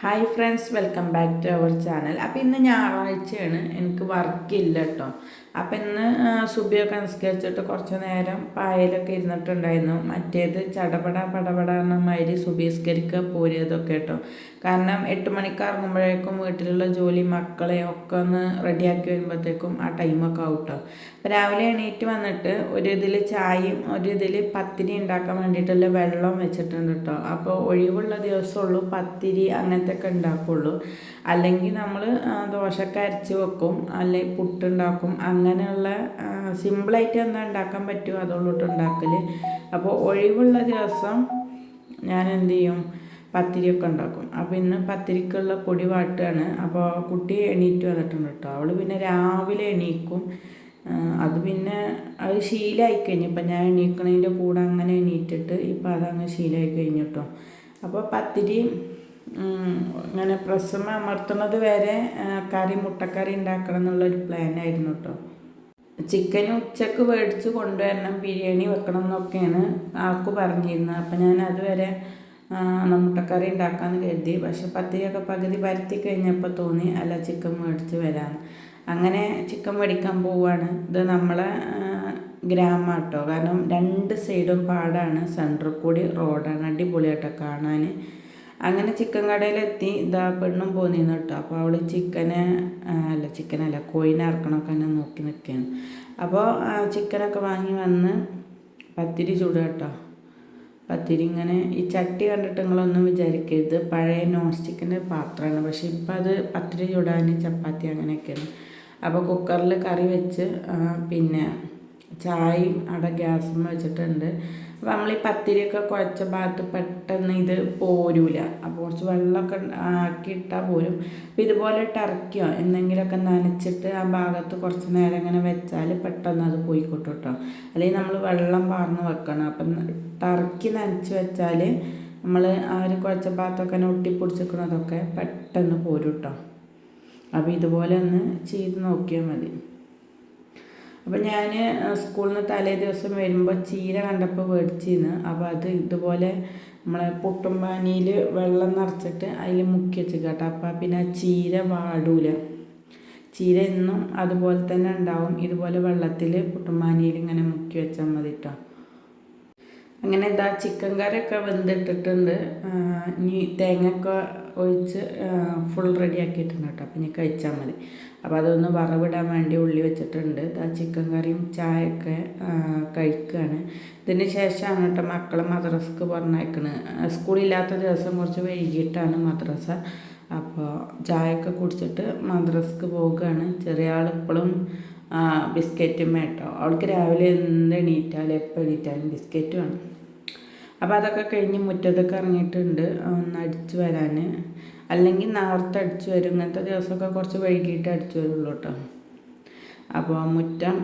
Hi friends, welcome back to our channel. അപ്പോൾ ഇന്ന് ഞായറാഴ്ചയാണ്, എനിക്ക് വർക്കില്ല കേട്ടോ. അപ്പോൾ ഇന്ന് സുബിയൊക്കെ നിസ്കരിച്ചിട്ട് കുറച്ച് നേരം പായലൊക്കെ ഇരുന്നിട്ടുണ്ടായിരുന്നു. മറ്റേത് ചടപട പടപട എന്ന മാതിരി സുബി നിസ്കരിക്കുക പോരിയതൊക്കെ കേട്ടോ. കാരണം 8 മണിക്ക് ഇറങ്ങുമ്പോഴേക്കും വീട്ടിലുള്ള ജോലി മക്കളെ ഒക്കെ ഒന്ന് റെഡിയാക്കി വരുമ്പോഴത്തേക്കും ആ ടൈമൊക്കെ ആവും കേട്ടോ. അപ്പോൾ രാവിലെ എണീറ്റ് വന്നിട്ട് ഒരു ഇതിൽ ചായയും ഒരു ഇതിൽ പത്തിരി ഉണ്ടാക്കാൻ വേണ്ടിയിട്ടുള്ള വെള്ളം വെച്ചിട്ടുണ്ട് കേട്ടോ. അപ്പോൾ ഒഴിവുള്ള ദിവസമുള്ളൂ പത്തിരി അങ്ങനത്തെ ഒക്കെ ഉണ്ടാക്കുള്ളൂ. അല്ലെങ്കിൽ നമ്മൾ ദോശയൊക്കെ അരച്ച് വെക്കും, അല്ലെങ്കിൽ പുട്ടുണ്ടാക്കും. അങ്ങനെയുള്ള സിമ്പിളായിട്ട് എന്താ ഉണ്ടാക്കാൻ പറ്റുമോ അതുള്ളൂട്ട് ഉണ്ടാക്കൽ. അപ്പോൾ ഒഴിവുള്ള ദിവസം ഞാൻ എന്ത് ചെയ്യും, പത്തിരിയൊക്കെ ഉണ്ടാക്കും. അപ്പോൾ ഇന്ന് പത്തിരിക്കുള്ള പൊടി വാട്ടുകയാണ്. അപ്പോൾ കുട്ടി എണീറ്റ് വന്നിട്ടുണ്ട് കേട്ടോ. അവൾ പിന്നെ രാവിലെ എണീക്കും. അത് പിന്നെ അത് ശീലമായി കഴിഞ്ഞു. ഇപ്പം ഞാൻ എണീക്കണതിൻ്റെ കൂടെ അങ്ങനെ എണീറ്റിട്ട് ഇപ്പം അതങ്ങ് ശീലമായി കഴിഞ്ഞു കേട്ടോ. അപ്പോൾ പത്തിരി ഇങ്ങനെ പ്രസ്സുമ്മ അമർത്തുന്നത് വരെ മുട്ടക്കറി ഉണ്ടാക്കണം എന്നുള്ളൊരു പ്ലാനായിരുന്നു കേട്ടോ. ചിക്കൻ ഉച്ചക്ക് മേടിച്ച് കൊണ്ടുവരണം, ബിരിയാണി വെക്കണം എന്നൊക്കെയാണ് ആൾക്ക് പറഞ്ഞിരുന്നത്. അപ്പം ഞാൻ അതുവരെ മുട്ടക്കറി ഉണ്ടാക്കാമെന്ന് കരുതി. പക്ഷെ പത്തിരിയൊക്കെ പകുതി പരത്തി കഴിഞ്ഞപ്പോൾ തോന്നി അല്ല ചിക്കൻ മേടിച്ച് വരാമെന്ന്. അങ്ങനെ ചിക്കൻ മേടിക്കാൻ പോവുകയാണ്. ഇത് നമ്മളെ ഗ്രാമമാട്ടോ, കാരണം 2 സൈഡും പാടാണ്, സെൻറ്ററിൽ കൂടി റോഡാണ്, അടിപൊളിയാട്ടോ കാണാൻ. അങ്ങനെ ചിക്കൻ കടയിലെത്തി. ഇതാ പെണ്ണും പോന്നിരുന്നു കേട്ടോ. അപ്പോൾ അവൾ ചിക്കനല്ല കോഴിനെ ഇറക്കണമൊക്കെ തന്നെ നോക്കി നിൽക്കുകയാണ്. അപ്പോൾ ചിക്കനൊക്കെ വാങ്ങി വന്ന് പത്തിരി ചുടുക കേട്ടോ. പത്തിരി ഇങ്ങനെ ഈ ചട്ടി കണ്ടിട്ട് നിങ്ങളൊന്നും വിചാരിക്കരുത്, പഴയ നോൺ സ്റ്റിക്കിൻ്റെ പാത്രമാണ്. പക്ഷേ ഇപ്പം അത് പത്തിരി ചുടാൻ ചപ്പാത്തി അങ്ങനെയൊക്കെയാണ്. അപ്പോൾ കുക്കറിൽ കറി വെച്ച് പിന്നെ ചായയും അവിടെ ഗ്യാസും വെച്ചിട്ടുണ്ട്. അപ്പോൾ നമ്മൾ ഈ പത്തിരിയൊക്കെ കുഴച്ച ഭാഗത്ത് പെട്ടെന്ന് ഇത് പോരൂല. അപ്പോൾ കുറച്ച് വെള്ളമൊക്കെ ആക്കിയിട്ടാൽ പോരും. അപ്പോൾ ഇതുപോലെ ടർക്കിയോ എന്തെങ്കിലുമൊക്കെ നനച്ചിട്ട് ആ ഭാഗത്ത് കുറച്ച് നേരം ഇങ്ങനെ വെച്ചാൽ പെട്ടെന്ന് അത് പോയിക്കോട്ടും കേട്ടോ. അല്ലെങ്കിൽ നമ്മൾ വെള്ളം പാർന്ന് വെക്കണം. അപ്പം ടർക്കി നനച്ച് വെച്ചാൽ നമ്മൾ ആ ഒരു കുഴച്ച ഭാഗത്തൊക്കെ ഒട്ടിപ്പിടിച്ചിരിക്കുന്നതൊക്കെ പെട്ടെന്ന് പോരും കേട്ടോ. അപ്പോൾ ഇതുപോലെ ഒന്ന് ചെയ്ത് നോക്കിയാൽ മതി. അപ്പോൾ ഞാൻ സ്കൂളിൽ നിന്ന് തലേ ദിവസം വരുമ്പോൾ ചീര കണ്ടപ്പോൾ മേടിച്ചിരുന്നു. അപ്പോൾ അത് ഇതുപോലെ നമ്മളെ പുട്ടുംപാനിയിൽ വെള്ളം നിറച്ചിട്ട് അതിൽ മുക്കി വെച്ച് കേട്ടോ. അപ്പോൾ പിന്നെ ചീര വാടൂല. ചീര എന്നും അതുപോലെ തന്നെ ഉണ്ടാവും. ഇതുപോലെ വെള്ളത്തിൽ പുട്ടുംപാനിയിൽ ഇങ്ങനെ മുക്കി വെച്ചാൽ മതി കേട്ടോ. അങ്ങനെ ഇതാ ചിക്കൻ കറിയൊക്കെ വെന്തിട്ടിട്ടുണ്ട്. ഇനി തേങ്ങയൊക്കെ ഒഴിച്ച് ഫുൾ റെഡി ആക്കിയിട്ടുണ്ട് കേട്ടോ. അപ്പം ഇനി കഴിച്ചാൽ മതി. അപ്പോൾ അതൊന്ന് വറവിടാൻ വേണ്ടി ഉള്ളി വെച്ചിട്ടുണ്ട്. ഇതാ ചിക്കൻ കറിയും ചായയൊക്കെ കഴിക്കുകയാണ്. ഇതിന് ശേഷമാണ് കേട്ടോ മക്കളെ മദ്രസക്ക് പറഞ്ഞയക്കണത്. സ്കൂളില്ലാത്ത ദിവസം കുറച്ച് വൈകിട്ടാണ് മദ്രസ. അപ്പോൾ ചായയൊക്കെ കുടിച്ചിട്ട് മദ്രസക്ക് പോവുകയാണ്. ചെറിയ ആൾ ഇപ്പോഴും ബിസ്ക്കറ്റും കേട്ടോ. അവൾക്ക് രാവിലെ എണീറ്റാലും എപ്പോൾ എണീറ്റാലും ബിസ്ക്കറ്റ് വേണം. അപ്പോൾ അതൊക്കെ കഴിഞ്ഞ് മുറ്റത്തൊക്കെ ഇറങ്ങിയിട്ടുണ്ട് ഒന്ന് അടിച്ചു വരാൻ. അല്ലെങ്കിൽ നേരത്തെ അടിച്ചു വരും. ഇങ്ങനത്തെ ദിവസമൊക്കെ കുറച്ച് വൈകിട്ട് അടിച്ചു വരുള്ളൂ കേട്ടോ. അപ്പോൾ മുറ്റം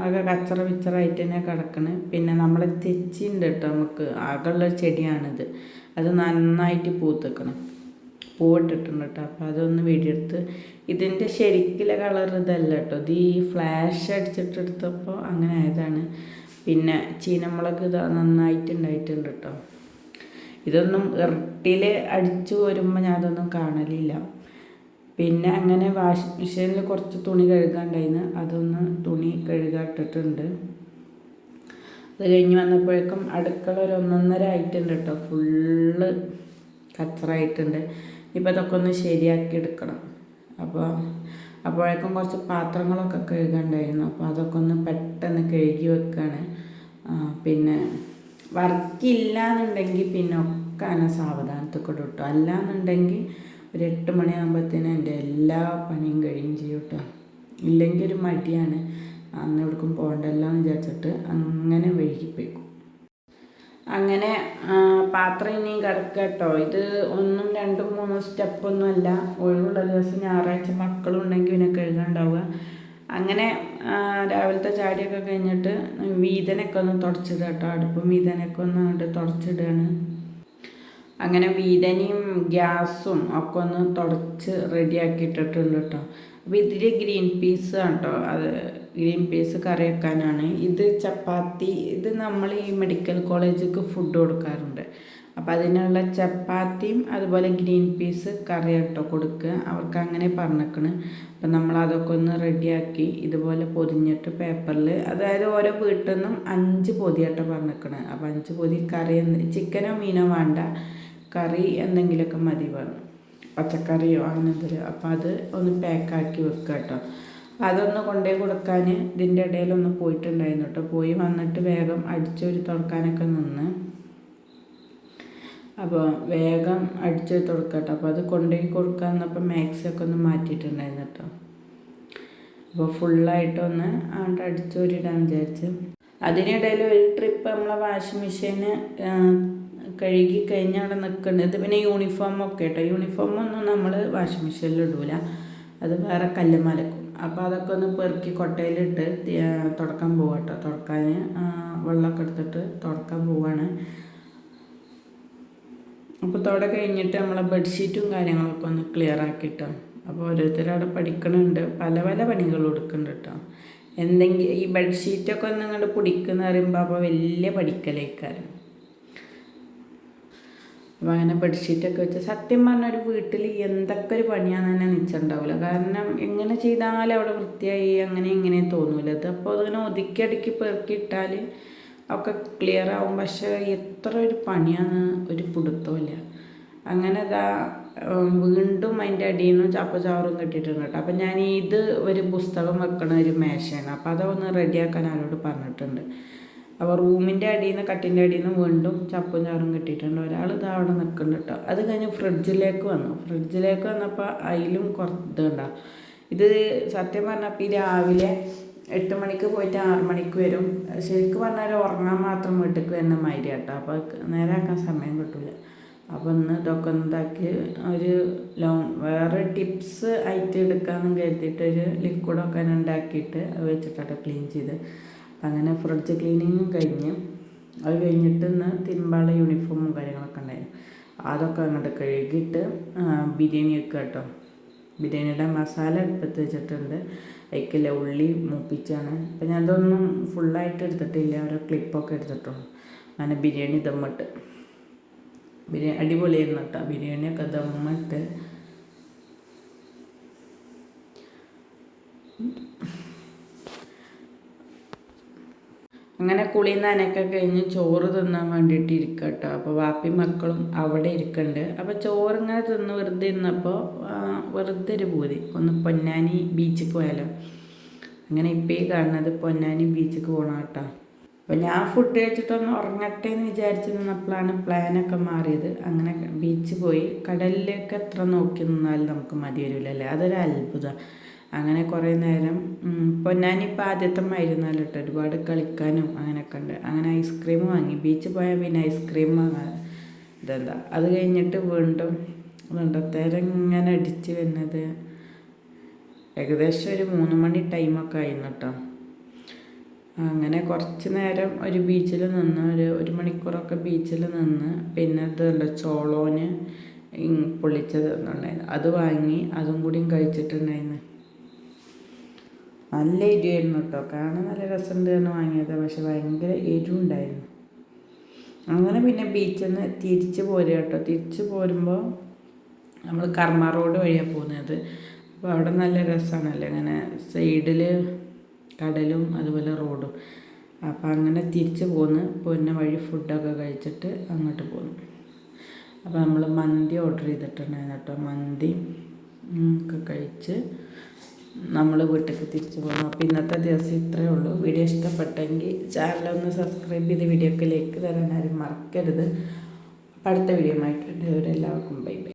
ഒക്കെ കച്ചറ വിച്ചറായിട്ട് തന്നെ കിടക്കണ്. പിന്നെ നമ്മൾ തെച്ചിണ്ട് കേട്ടോ, നമുക്ക് ആകെയുള്ളൊരു ചെടിയാണിത്. അത് നന്നായിട്ട് പൂത്തിക്കണം, പൂവിട്ടിട്ടുണ്ട് കേട്ടോ. അപ്പോൾ അതൊന്ന് വീടിയെടുത്ത്. ഇതിൻ്റെ ശരിക്കുള്ള കളർ ഇതല്ല കേട്ടോ, ഇത് ഈ ഫ്ലാഷ് അടിച്ചിട്ടെടുത്തപ്പോൾ അങ്ങനെ ആയതാണ്. പിന്നെ ചീനമുളക് ഇത് നന്നായിട്ടുണ്ടായിട്ടുണ്ട് കേട്ടോ. ഇതൊന്നും ഇറട്ടിൽ അടിച്ചു വരുമ്പോൾ ഞാൻ അതൊന്നും കാണലില്ല. പിന്നെ അങ്ങനെ വാഷിംഗ് മെഷീനിൽ കുറച്ച് തുണി കഴുകാണ്ടായിരുന്നു, അതൊന്ന് തുണി കഴുകാട്ടിട്ടുണ്ട്. അത് കഴിഞ്ഞ് വന്നപ്പോഴേക്കും അടുക്കള ഒരു 1.5 ആയിട്ടുണ്ട് കേട്ടോ. ഫുള്ള് കച്ചറായിട്ടുണ്ട്. ഇപ്പോൾ അതൊക്കെ ഒന്ന് ശരിയാക്കി എടുക്കണം. അപ്പോഴേക്കും കുറച്ച് പാത്രങ്ങളൊക്കെ കഴുകാണ്ടായിരുന്നു. അപ്പോൾ അതൊക്കെ ഒന്ന് പെട്ടെന്ന് കഴുകി വെക്കുകയാണ്. പിന്നെ വർക്കില്ല എന്നുണ്ടെങ്കിൽ പിന്നെ ഒക്കെ അങ്ങനെ സാവധാനത്തൊക്കെ ഇട്ടു. അല്ലാന്നുണ്ടെങ്കിൽ ഒരു 8 മണിയാകുമ്പോഴത്തേനും എൻ്റെ എല്ലാ പണിയും കഴിയും ചെയ്യും കേട്ടോ. ഇല്ലെങ്കിൽ ഒരു മടിയാണ്, അന്ന് എവിടേക്കും പോകണ്ടല്ലോ എന്ന് വിചാരിച്ചിട്ട് അങ്ങനെ വൈകിപ്പോയിക്കും. അങ്ങനെ പാത്രം ഇനിയും കിടക്കുക കേട്ടോ. ഇത് 1, 2, 3 സ്റ്റെപ്പൊന്നുമല്ല. ഒഴിവുള്ള ദിവസം ഞായറാഴ്ച മക്കളുണ്ടെങ്കിൽ പിന്നെ കഴുകാണ്ടാവുക. അങ്ങനെ രാവിലത്തെ ചാടിയൊക്കെ കഴിഞ്ഞിട്ട് വീതനൊക്കെ ഒന്ന് തുടച്ചിടുക കേട്ടോ. അടുപ്പും വീതനൊക്കെ ഒന്ന് അങ്ങോട്ട് തുടച്ചിടുകയാണ്. അങ്ങനെ വീതനയും ഗ്യാസും ഒക്കെ ഒന്ന് തുടച്ച് റെഡിയാക്കിയിട്ടിട്ടുണ്ട് കേട്ടോ. അപ്പോൾ ഇതിൽ ഗ്രീൻ പീസ് കേട്ടോ, അത് ഗ്രീൻ പീസ് കറി വെക്കാനാണ്. ഇത് ചപ്പാത്തി, ഇത് നമ്മൾ ഈ മെഡിക്കൽ കോളേജിലേക്ക് ഫുഡ് കൊടുക്കാറുണ്ട്. അപ്പോൾ അതിനുള്ള ചപ്പാത്തിയും അതുപോലെ ഗ്രീൻ പീസ് കറി കേട്ടോ കൊടുക്കുക, അവർക്ക് അങ്ങനെ പറഞ്ഞേക്കണ്. അപ്പം നമ്മളതൊക്കെ ഒന്ന് റെഡിയാക്കി ഇതുപോലെ പൊതിഞ്ഞിട്ട് പേപ്പറിൽ, അതായത് ഓരോ വീട്ടിൽ നിന്നും 5 പൊതിയാട്ടോ പറഞ്ഞേക്കണ്. അപ്പോൾ 5 പൊതി കറി, ചിക്കനോ മീനോ വേണ്ട, കറി എന്തെങ്കിലുമൊക്കെ മതി പറഞ്ഞു, പച്ചക്കറിയോ അങ്ങനെ എന്തെങ്കിലും. അപ്പോൾ അത് ഒന്ന് പാക്കാക്കി വെക്കുക കേട്ടോ. അതൊന്ന് കൊണ്ടുപോയി കൊടുക്കാൻ ഇതിൻ്റെ ഇടയിലൊന്ന് പോയിട്ടുണ്ടായിരുന്നു കേട്ടോ. പോയി വന്നിട്ട് വേഗം അടിച്ചൊരു തുടക്കാനൊക്കെ നിന്ന്, അപ്പോൾ വേഗം അടിച്ചൊരു തുടക്കട്ടോ. അപ്പോൾ അത് കൊണ്ടുപോയി കൊടുക്കാൻ വന്നപ്പോൾ മാക്സൊക്കെ ഒന്ന് മാറ്റിയിട്ടുണ്ടായിരുന്നു കേട്ടോ. അപ്പോൾ ഫുള്ളായിട്ടൊന്ന് അങ്ങോട്ട് അടിച്ചൊരിടാൻ വിചാരിച്ച്. അതിനിടയിൽ ഒരു ട്രിപ്പ് നമ്മളെ വാഷിംഗ് മെഷീന് കഴുകി കഴിഞ്ഞ് അവിടെ നിൽക്കുന്നുണ്ട്. ഇത് പിന്നെ യൂണിഫോമൊക്കെ കേട്ടോ. യൂണിഫോമൊന്നും നമ്മൾ വാഷിംഗ് മെഷീനിൽ ഇടൂല, അത് വേറെ കല്ലുമലക്കും. അപ്പോൾ അതൊക്കെ ഒന്ന് പെറുക്കി കൊട്ടയിലിട്ട് തുടക്കാൻ പോവാം കേട്ടോ. തുടക്കാൻ വെള്ളമൊക്കെ എടുത്തിട്ട് തുടക്കാൻ പോവാണ്. അപ്പോൾ തുട കഴിഞ്ഞിട്ട് നമ്മളെ ബെഡ്ഷീറ്റും കാര്യങ്ങളൊക്കെ ഒന്ന് ക്ലിയർ ആക്കിട്ടോ. അപ്പോൾ ഓരോരുത്തരവിടെ പഠിക്കണുണ്ട്, പല പല പണികൾ കൊടുക്കുന്നുണ്ട് കേട്ടോ. എന്തെങ്കിലും ഈ ബെഡ്ഷീറ്റൊക്കെ ഒന്ന് ഇങ്ങോട്ട് പിടിക്കുന്ന പറയുമ്പോൾ അപ്പോൾ വലിയ പഠിക്കലേക്കാരും. അപ്പോൾ അങ്ങനെ ബെഡ്ഷീറ്റൊക്കെ വെച്ച് സത്യം പറഞ്ഞാൽ ഒരു വീട്ടിൽ എന്തൊക്കെ ഒരു പണിയാണെന്ന് തന്നെ നിശ്ചയുണ്ടാവില്ല. കാരണം എങ്ങനെ ചെയ്താലും അവിടെ വൃത്തിയായി അങ്ങനെ ഇങ്ങനെ തോന്നൂല. അത് അപ്പോൾ അതിങ്ങനെ ഒതുക്കി അടുക്കി പെറുക്കിയിട്ടാൽ ഒക്കെ ക്ലിയർ ആവും. പക്ഷേ എത്ര ഒരു പണിയാണ്, ഒരു പിടുത്തമില്ല. അങ്ങനെ വീണ്ടും അതിൻ്റെ അടിയിൽ നിന്ന് ചപ്പച്ചാറും കിട്ടിയിട്ടുണ്ട് കേട്ടോ. അപ്പം ഞാൻ ഇത് ഒരു പുസ്തകം വെക്കണ ഒരു മേശയാണ്, അപ്പോൾ അതൊന്ന് റെഡിയാക്കാൻ ആരോട് പറഞ്ഞിട്ടുണ്ട്. അപ്പോൾ റൂമിൻ്റെ അടിയിൽ നിന്ന് കട്ടിൻ്റെ അടിയിൽ നിന്ന് വീണ്ടും ചപ്പും ചാറും കിട്ടിയിട്ടുണ്ട്. ഒരാൾ ഇത് അവിടെ നിൽക്കുന്നുണ്ട് കേട്ടോ. അത് കഴിഞ്ഞ് ഫ്രിഡ്ജിലേക്ക് വന്നപ്പോൾ അതിലും ഇതുണ്ടാവും. ഇത് സത്യം പറഞ്ഞപ്പോൾ ഈ രാവിലെ 8 മണിക്ക് പോയിട്ട് 6 മണിക്ക് വരും. ശരിക്കും പറഞ്ഞാൽ ഉറങ്ങാൻ മാത്രം വീട്ടിലേക്ക് വരുന്ന മാതിരി കേട്ടോ. അപ്പോൾ നേരാക്കാൻ സമയം കിട്ടില്ല. അപ്പോൾ ഇന്ന് ഇതൊക്കെ ഇതാക്കി ഒരു വേറെ ടിപ്സ് ആയിട്ട് എടുക്കാമെന്ന് കരുതിയിട്ട് ഒരു ലിക്വിഡൊക്കെ ഉണ്ടാക്കിയിട്ട് അത് വെച്ചിട്ടാട്ടോ ക്ലീൻ ചെയ്ത്. അങ്ങനെ ഫ്രിഡ്ജ് ക്ലീനിങ്ങും കഴിഞ്ഞ് അത് കഴിഞ്ഞിട്ട് ഇന്ന് തിരുമ്പാള യൂണിഫോമും കാര്യങ്ങളൊക്കെ ഉണ്ടായിരുന്നു. അതൊക്കെ അങ്ങോട്ട് കഴുകിയിട്ട് ബിരിയാണി വെക്കുക കേട്ടോ. ബിരിയാണിയുടെ മസാല അടുപ്പത്ത് വെച്ചിട്ടുണ്ട്. അതിലേക്കുള്ള ഉള്ളി മൂപ്പിച്ചാണ്. അപ്പം ഞാൻ അതൊന്നും ഫുള്ളായിട്ട് എടുത്തിട്ടില്ല, ഓരോ ക്ലിപ്പൊക്കെ എടുത്തിട്ടുള്ളൂ. അങ്ങനെ ബിരിയാണി ദമ്മിട്ട് അടിപൊളിയായിരുന്നു കേട്ടോ. ബിരിയാണിയൊക്കെ ദമ്മിട്ട് അങ്ങനെ കുളി നനയൊക്കെ കഴിഞ്ഞ് ചോറ് തിന്നാൻ വേണ്ടിയിട്ട് ഇരിക്കുക കേട്ടോ. അപ്പോൾ വാപ്പി മക്കളും അവിടെ ഇരിക്കുന്നുണ്ട്. അപ്പോൾ ചോറിങ്ങനെ തിന്ന് വെറുതെ ഇരുന്നപ്പോൾ വെറുതെ ഒരു പൂതി ഒന്ന് പൊന്നാനി ബീച്ചിൽ പോയാലോ. അങ്ങനെ ഇപ്പോൾ ഈ കാണുന്നത് പൊന്നാനി ബീച്ചിൽ പോകണം കേട്ടോ. അപ്പോൾ ഞാൻ ഫുഡ് കഴിച്ചിട്ടൊന്ന് ഉറങ്ങട്ടെ എന്ന് വിചാരിച്ച് നിന്നപ്പോഴാണ് പ്ലാനൊക്കെ മാറിയത്. അങ്ങനെ ബീച്ച് പോയി. കടലിലേക്ക് എത്ര നോക്കി നിന്നാലും നമുക്ക് മതി വരില്ലല്ലേ, അതൊരു അത്ഭുതം. അങ്ങനെ കുറേ നേരം പൊന്നാനി ഇപ്പോൾ ആദ്യത്തെ ആയിരുന്നല്ലോ കേട്ടോ. ഒരുപാട് കളിക്കാനും അങ്ങനെയൊക്കെ ഉണ്ട്. അങ്ങനെ ഐസ്ക്രീം വാങ്ങി. ബീച്ചിൽ പോയാൽ പിന്നെ ഐസ്ക്രീം വാങ്ങാൻ ഇതെന്താ. അത് കഴിഞ്ഞിട്ട് വീണ്ടും വെണ്ടത്തേരം ഇങ്ങനെ അടിച്ച് വരുന്നത് ഏകദേശം ഒരു 3 മണി ടൈമൊക്കെ ആയിരുന്നു കേട്ടോ. അങ്ങനെ കുറച്ച് നേരം ഒരു ബീച്ചിൽ നിന്ന് ഒരു മണിക്കൂറൊക്കെ ബീച്ചിൽ നിന്ന് പിന്നെ ഇതുണ്ട് ചോളോന് പൊള്ളിച്ചത് ഉണ്ടായിരുന്നു, അത് വാങ്ങി അതും കൂടിയും കഴിച്ചിട്ടുണ്ടായിരുന്നു. നല്ല എരിവായിരുന്നു കേട്ടോ. കാണാൻ നല്ല രസമുണ്ട് എന്ന് വാങ്ങിയത്, പക്ഷെ ഭയങ്കര എരിവുണ്ടായിരുന്നു. അങ്ങനെ പിന്നെ ബീച്ചിൽ നിന്ന് തിരിച്ച് പോരുക കേട്ടോ. തിരിച്ച് പോരുമ്പോൾ നമ്മൾ കർമ്മ റോഡ് വഴിയാണ് പോകുന്നത്. അപ്പോൾ അവിടെ നല്ല രസമാണല്ലോ, ഇങ്ങനെ സൈഡിൽ കടലും അതുപോലെ റോഡും. അപ്പോൾ അങ്ങനെ തിരിച്ച് പോന്ന് പിന്നെ വഴി ഫുഡൊക്കെ കഴിച്ചിട്ട് അങ്ങോട്ട് പോന്നു. അപ്പോൾ നമ്മൾ മന്തി ഓർഡർ ചെയ്തിട്ടുണ്ടായിരുന്നു കേട്ടോ. മന്തി ഒക്കെ കഴിച്ച് നമ്മൾ വീട്ടിലേക്ക് തിരിച്ചു പോകുന്നു. അപ്പോൾ ഇന്നത്തെ ദിവസം ഇത്രയേ ഉള്ളൂ. വീഡിയോ ഇഷ്ടപ്പെട്ടെങ്കിൽ ചാനലൊന്ന് സബ്സ്ക്രൈബ് ചെയ്ത് വീഡിയോക്ക് ലൈക്ക് തരാൻ ആരും മറക്കരുത്. അപ്പോൾ അടുത്ത വീഡിയോ ആയിട്ടുണ്ട്. എല്ലാവർക്കും ബൈ ബൈ.